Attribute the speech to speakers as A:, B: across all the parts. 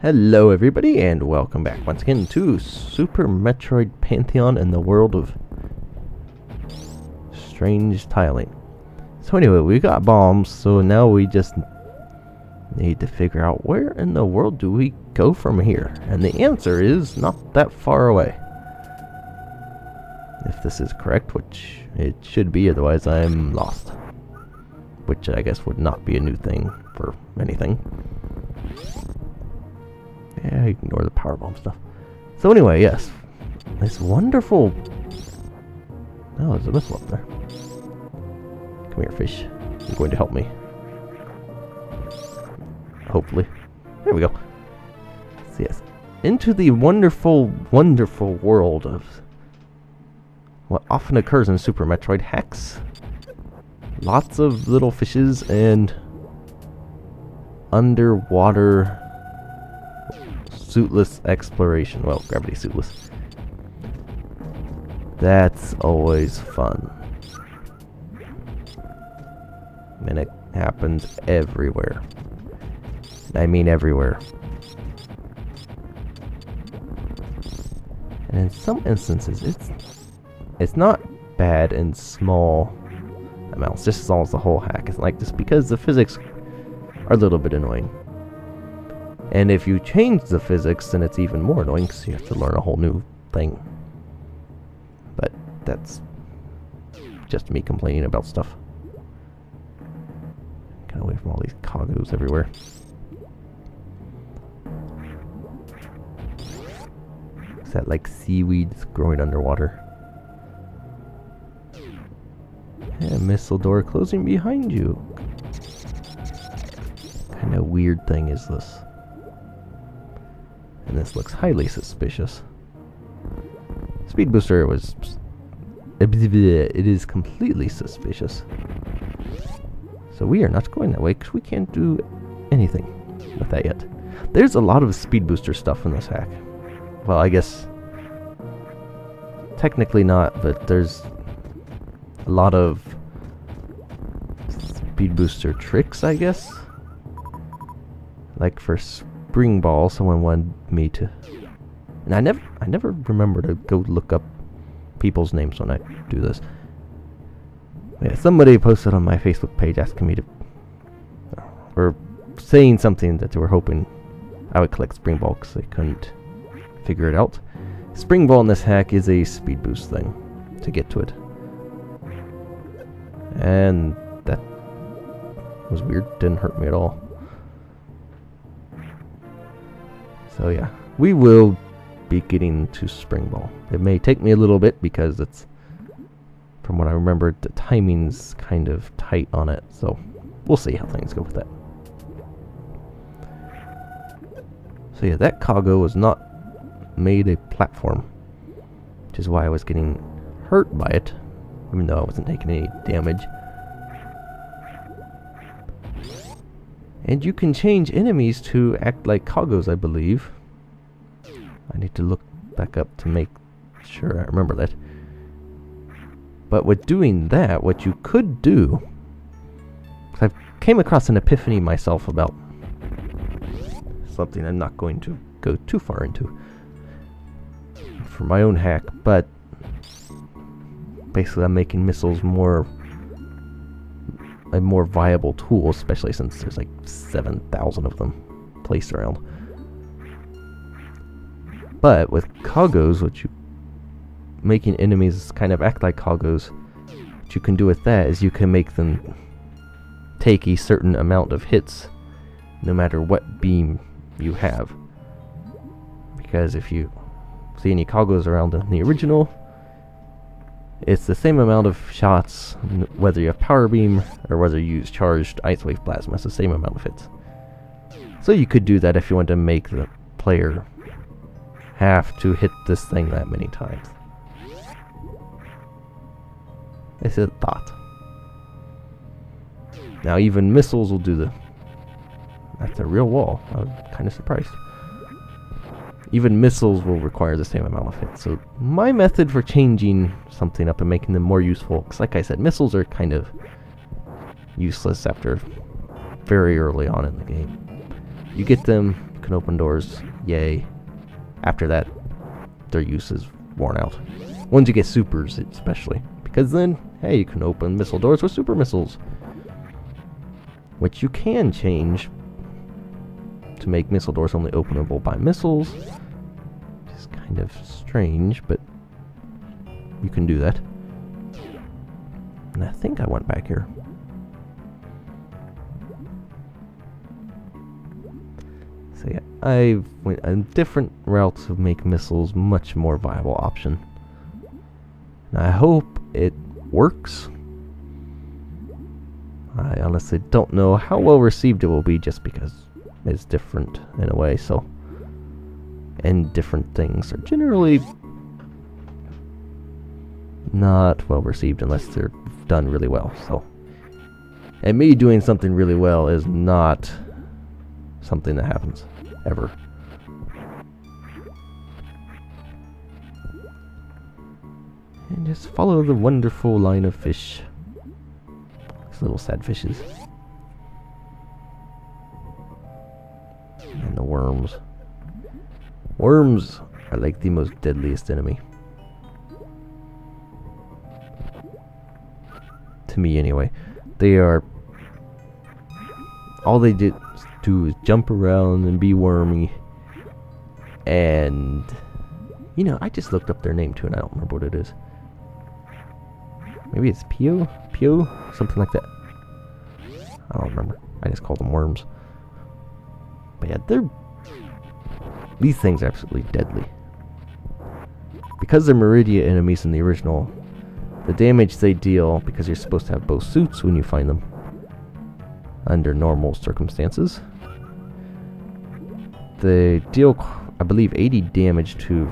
A: Hello everybody, and welcome back once again to Super Metroid Pantheon in the world of strange tiling. So anyway, we got bombs, so now we just need to figure out where in the world do we go from here. And the answer is not that far away. If this is correct, which it should be, otherwise I'm lost. Which I guess would not be a new thing for anything. Yeah, ignore the powerbomb stuff. So anyway, yes. This wonderful... Oh, there's a missile up there. Come here, fish. You're going to help me. Hopefully. There we go. So yes. Into the wonderful, wonderful world of what often occurs in Super Metroid hacks. Lots of little fishes and underwater suitless exploration. Well, gravity suitless. That's always fun. And it happens everywhere. I mean everywhere. And in some instances, it's not bad in small amounts, just as long as the whole hack is like this, because the physics are a little bit annoying. And if you change the physics, then it's even more annoying because you have to learn a whole new thing. But that's just me complaining about stuff. Get away from all these cargoes everywhere. Is that like seaweeds growing underwater? And missile door closing behind you. What kind of weird thing is this? And this looks highly suspicious. Speed booster was... It is completely suspicious. So we are not going that way because we can't do anything with that yet. There's a lot of speed booster stuff in this hack. Well, I guess... technically not, but there's a lot of speed booster tricks, I guess. Like for Spring Ball, someone wanted me to, and I never remember to go look up people's names when I do this. Yeah, somebody posted on my Facebook page asking me to, or saying something that they were hoping I would collect Spring Ball because they couldn't figure it out. Spring Ball in this hack is a speed boost thing to get to it, and that was weird. Didn't hurt me at all. So yeah, we will be getting to Spring Ball. It may take me a little bit because it's, from what I remember, the timing's kind of tight on it. So we'll see how things go with that. So yeah, that cargo was not made a platform, which is why I was getting hurt by it, even though I wasn't taking any damage. And you can change enemies to act like cargos, I believe. I need to look back up to make sure I remember that. But with doing that, what you could do... I've came across an epiphany myself about something I'm not going to go too far into for my own hack, but basically I'm making missiles a more viable tool, especially since there's like 7,000 of them placed around. But with cargos, making enemies kind of act like cargos, what you can do with that is you can make them take a certain amount of hits no matter what beam you have. Because if you see any cargos around in the original, it's the same amount of shots, whether you have power beam or whether you use charged ice wave plasma. It's the same amount of hits. So you could do that if you want to make the player have to hit this thing that many times. It's a thought. Now even missiles will do the... That's a real wall. I'm kind of surprised. Even missiles will require the same amount of hits. So my method for changing something up and making them more useful, because like I said, missiles are kind of useless after very early on in the game. You get them can open doors, yay. After that, their use is worn out. Once you get supers, especially. Because then, hey, you can open missile doors with super missiles. Which you can change to make missile doors only openable by missiles. Which is kind of strange, but you can do that. And I think I went back here. So yeah, I went a different route to make missiles much more viable option. And I hope it works. I honestly don't know how well received it will be just because it's different in a way, so. And different things are generally not well received unless they're done really well, so. And me doing something really well is not something that happens ever. And just follow the wonderful line of fish. These little sad fishes. And the worms. Worms are like the most deadliest enemy. To me anyway. They are... all they do is jump around and be wormy. And... you know, I just looked up their name too and I don't remember what it is. Maybe it's Pio? Pio? Something like that. I don't remember. I just call them worms. But yeah, they're... these things are absolutely deadly. Because they're meridia enemies in the original, the damage they deal, because you're supposed to have both suits when you find them, under normal circumstances, they deal, I believe, 80 damage to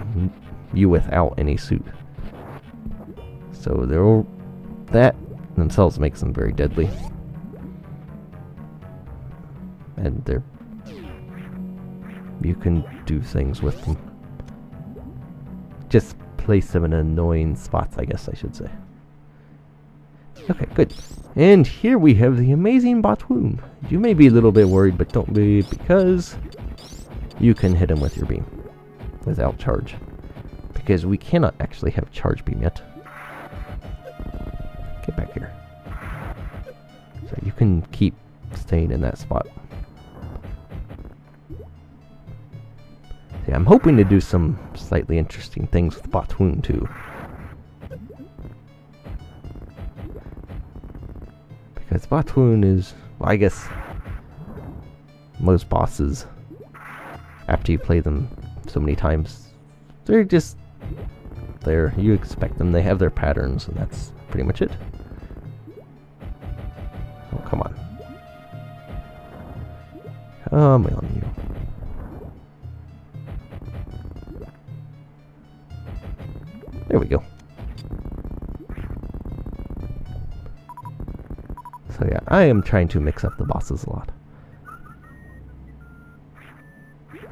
A: you without any suit. So they're... that themselves makes them very deadly. And they're... you can do things with them. Just place them in annoying spots, I guess I should say. Okay, good. And here we have the amazing Batoon. You may be a little bit worried, but don't be, because you can hit him with your beam without charge. Because we cannot actually have charge beam yet. Get back here. So you can keep staying in that spot. Yeah, I'm hoping to do some slightly interesting things with Batoon too. Because Batoon is, well, I guess most bosses, after you play them so many times, they're just there. You expect them. They have their patterns, and that's pretty much it. Oh, come on. Come on, you. There we go. So yeah, I am trying to mix up the bosses a lot.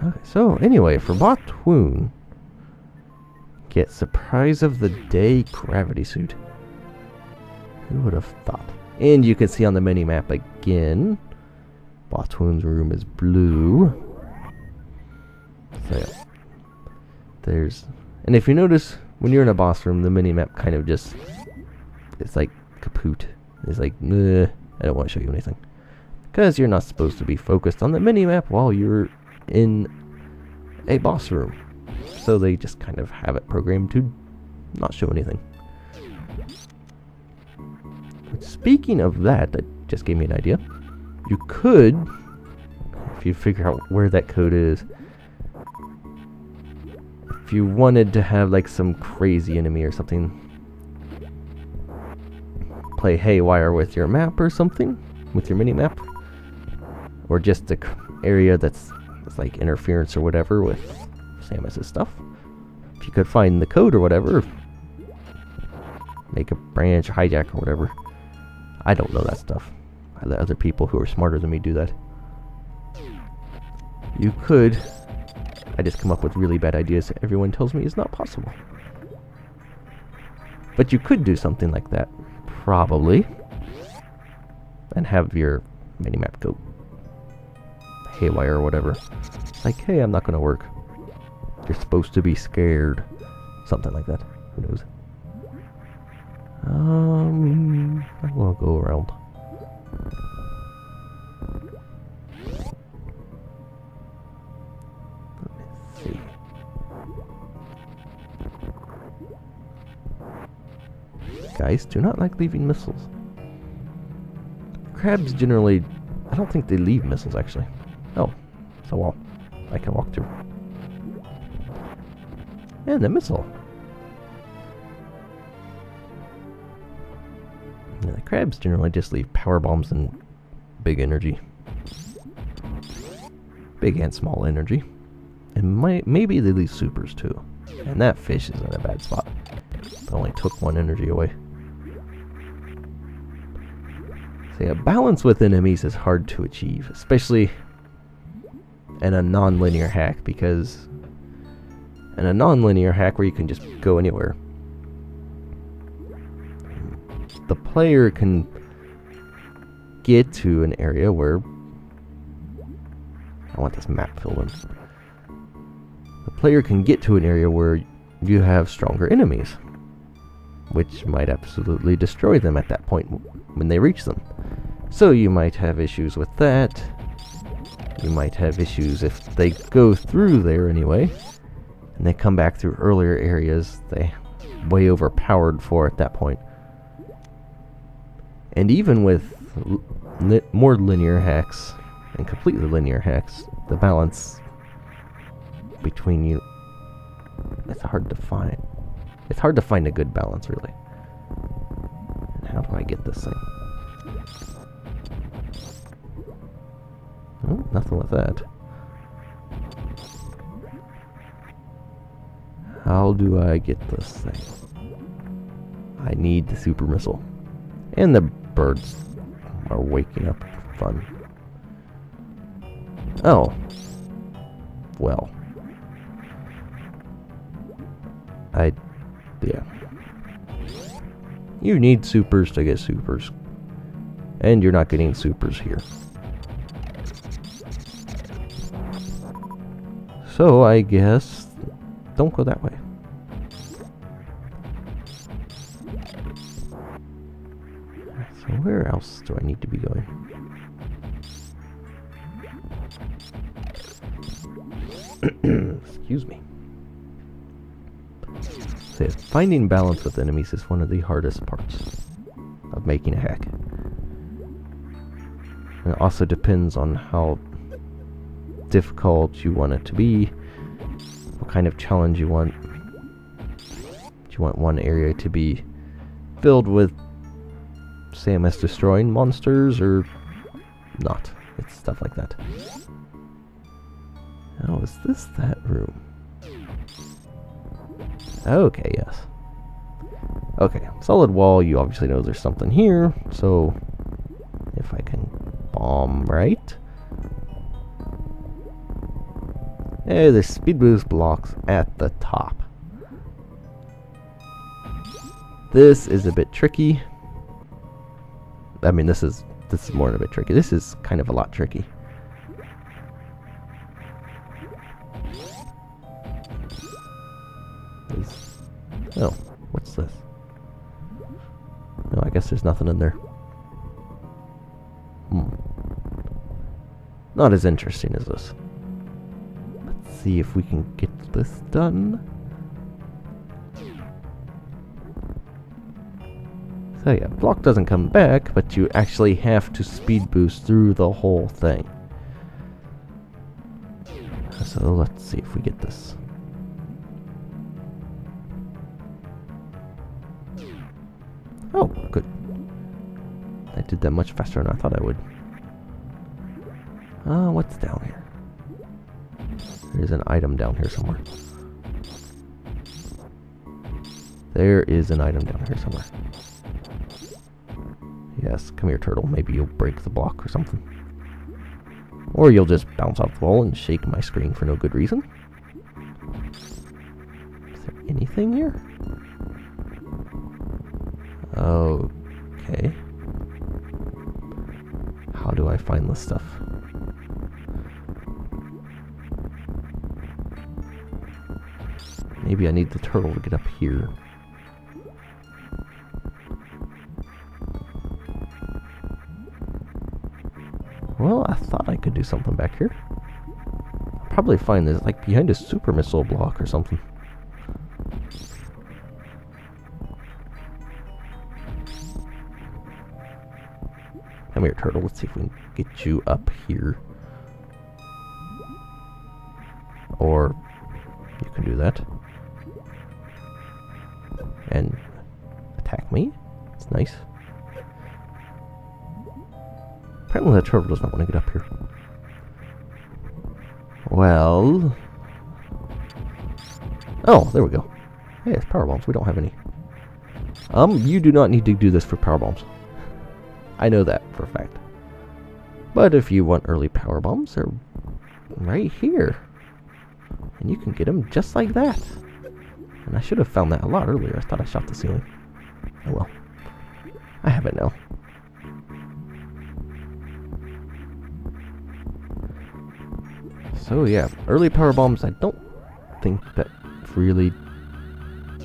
A: Okay, so anyway, for Batoon, get Surprise of the Day Gravity Suit. Who would have thought? And you can see on the mini-map again, Batoon's room is blue. So yeah, there's... and if you notice, when you're in a boss room, the mini-map kind of just... it's like kaput. It's like, I don't want to show you anything. Because you're not supposed to be focused on the mini-map while you're in a boss room. So they just kind of have it programmed to not show anything. But speaking of that, that just gave me an idea. You could, if you figure out where that code is, if you wanted to have like some crazy enemy or something, play haywire with your map or something, with your mini-map, or just an area that's like interference or whatever with Samus's stuff. If you could find the code or whatever, make a branch, hijack or whatever. I don't know that stuff. I let other people who are smarter than me do that. You could. I just come up with really bad ideas that everyone tells me is not possible. But you could do something like that, probably, and have your minimap go haywire or whatever. like, hey, I'm not gonna work. You're supposed to be scared. Something like that. Who knows? I will go around. Let me see. Guys do not like leaving missiles. Crabs generally, I don't think they leave missiles actually. Oh, it's a wall I can walk through. And a missile. Yeah, the crabs generally just leave power bombs and big energy. Big and small energy. And maybe they leave supers too. And that fish is in a bad spot. It only took 1 energy away. So yeah, balance with enemies is hard to achieve, especially in a non-linear hack, because in a non-linear hack where you can just go anywhere, the player can get to an area where I want this map filled in. The player can get to an area where you have stronger enemies, which might absolutely destroy them at that point when they reach them. So you might have issues with that. You might have issues if they go through there anyway, and they come back through earlier areas they way overpowered for at that point. And even with more linear hacks and completely linear hacks, the balance between you, it's hard to find. It's hard to find a good balance, really. And how do I get this thing? Oh, nothing with that. How do I get this thing? I need the super missile. And the birds are waking up. Fun. Oh. Well. Yeah. You need supers to get supers. And you're not getting supers here. So I guess don't go that way. So where else do I need to be going? Excuse me. So finding balance with enemies is one of the hardest parts of making a hack. And it also depends on how difficult you want it to be, what kind of challenge you want. Do you want one area to be filled with Samus destroying monsters or not? It's stuff like that. Oh, is this that room? Okay, yes. Okay, solid wall, you obviously know there's something here, so if I can bomb right. Hey, there's speed boost blocks at the top. This is a bit tricky. I mean, this is more than a bit tricky. This is kind of a lot tricky. Oh, what's this? No, I guess there's nothing in there. Not as interesting as this. Let's see if we can get this done. So yeah, block doesn't come back, but you actually have to speed boost through the whole thing. So let's see if we get this. Oh, good. I did that much faster than I thought I would. What's down here? There's an item down here somewhere. There is an item down here somewhere. Yes, come here, turtle. Maybe you'll break the block or something. Or you'll just bounce off the wall and shake my screen for no good reason. Is there anything here? Okay. How do I find this stuff? Maybe I need the turtle to get up here. Well, I thought I could do something back here. I'll probably find this like behind a super missile block or something. Come here, turtle. Let's see if we can get you up here. Or you can do that. And attack me. It's nice. Apparently that turtle does not want to get up here. Well... Oh, there we go. Hey, it's power bombs. We don't have any. You do not need to do this for power bombs. I know that for a fact. But if you want early power bombs, they're right here. And you can get them just like that. And I should have found that a lot earlier. I thought I shot the ceiling. Oh well. I have it now. So yeah, early power bombs I don't think that really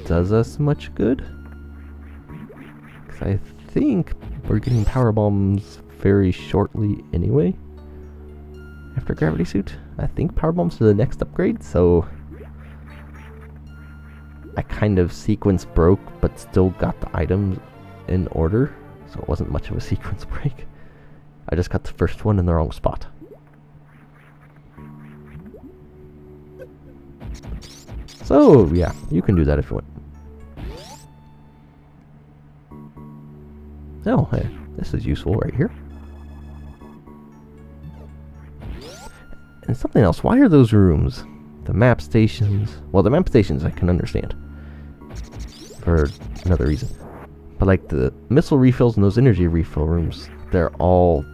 A: does us much good. Because I think we're getting power bombs very shortly anyway. After gravity suit, I think power bombs are the next upgrade, so I kind of sequence broke, but still got the items in order, so it wasn't much of a sequence break. I just got the first one in the wrong spot. So yeah, you can do that if you want. Oh, hey, this is useful right here. And something else, why are those rooms? The map stations, well, the map stations I can understand. For another reason. But like the missile refills and those energy refill rooms, they're all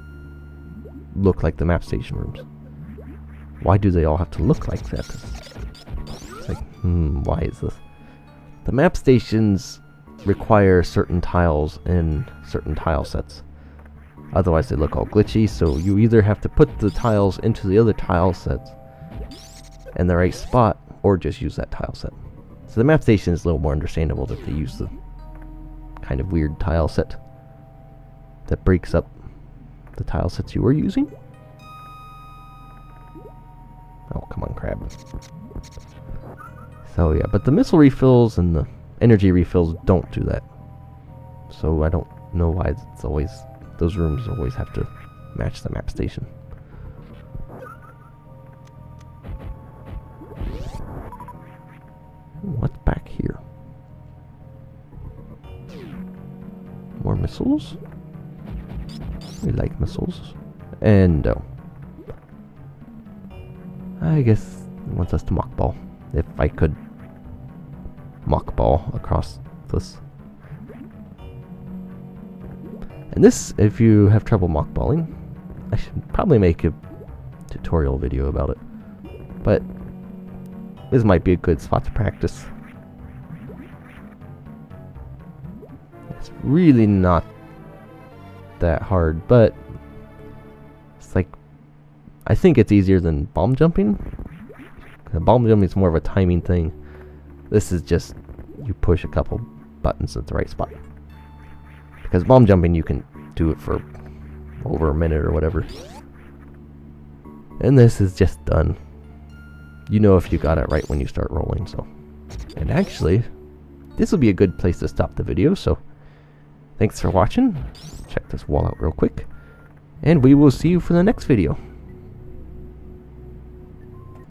A: look like the map station rooms. Why do they all have to look like that? It's like, why is this? The map stations require certain tiles in certain tile sets. Otherwise they look all glitchy, so you either have to put the tiles into the other tile sets in the right spot, or just use that tile set. So the map station is a little more understandable that they use the kind of weird tile set that breaks up the tile sets you were using. Oh, come on, crab. So yeah, but the missile refills and the energy refills don't do that. So I don't know why it's always, those rooms always have to match the map station. What's back here? More missiles? We like missiles. And I guess it wants us to Mockball. If I could Mockball across this. And this, if you have trouble mockballing, I should probably make a tutorial video about it. But this might be a good spot to practice. It's really not that hard, but it's like, I think it's easier than bomb jumping. Bomb jumping is more of a timing thing. This is just, you push a couple buttons at the right spot. Because bomb jumping, you can do it for over a minute or whatever. And this is just done. You know if you got it right when you start rolling, so. And actually, this will be a good place to stop the video, so thanks for watching. Check this wall out real quick. And we will see you for the next video.